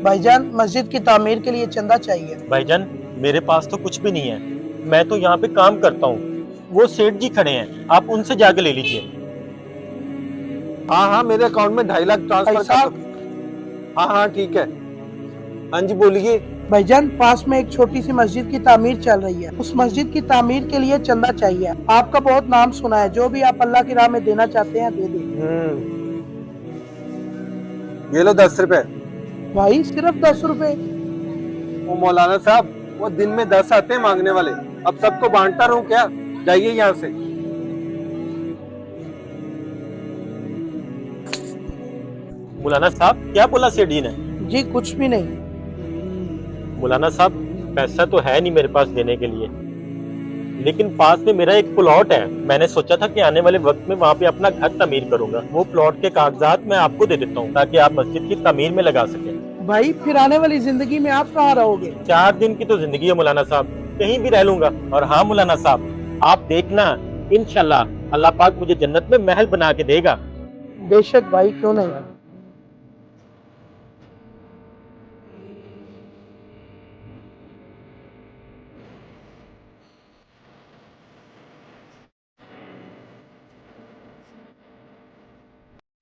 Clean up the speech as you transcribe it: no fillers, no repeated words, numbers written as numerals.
भाईजान, मस्जिद की तामीर के लिए चंदा चाहिए। भाईजान, मेरे पास तो कुछ भी नहीं है। मैं तो यहाँ पे काम करता हूँ। वो सेठ जी खड़े हैं, आप उनसे जाके ले लीजिए। हाँ हाँ, मेरे अकाउंट में 2.5 लाख भाई ट्रांसफर कर साहब, दो। हाँ हाँ ठीक है। हाँ जी बोलिए। भाईजान, पास में एक छोटी सी मस्जिद की तामीर चल रही है। उस मस्जिद की तामीर के लिए चंदा चाहिए। आपका बहुत नाम सुना है, जो भी आप अल्लाह की राह में देना चाहते हैं दे दें। ये लो 10 रुपए। भाई, सिर्फ 10 रुपए? वो मौलाना साहब, वो दिन में 10 आते हैं मांगने वाले। अब सबको बांटता रहूं क्या? जाइए यहाँ से। मौलाना साहब, क्या बोला सेठ जी ने? जी कुछ भी नहीं। मौलाना साहब, पैसा तो है नहीं मेरे पास देने के लिए, लेकिन पास में मेरा एक प्लॉट है। मैंने सोचा था कि आने वाले वक्त में वहाँ पे अपना घर तमीर करूंगा। वो प्लॉट के कागजात मैं आपको दे देता हूँ ताकि आप मस्जिद की तमीर में लगा सकें। भाई, फिर आने वाली जिंदगी में आप कहाँ रहोगे? 4 दिन की तो जिंदगी है मौलाना साहब, कहीं भी रह लूंगा। और हाँ मौलाना साहब, आप देखना, इंशाल्लाह अल्लाह पाक मुझे जन्नत में महल बना के देगा। बेशक भाई, क्यों नहीं।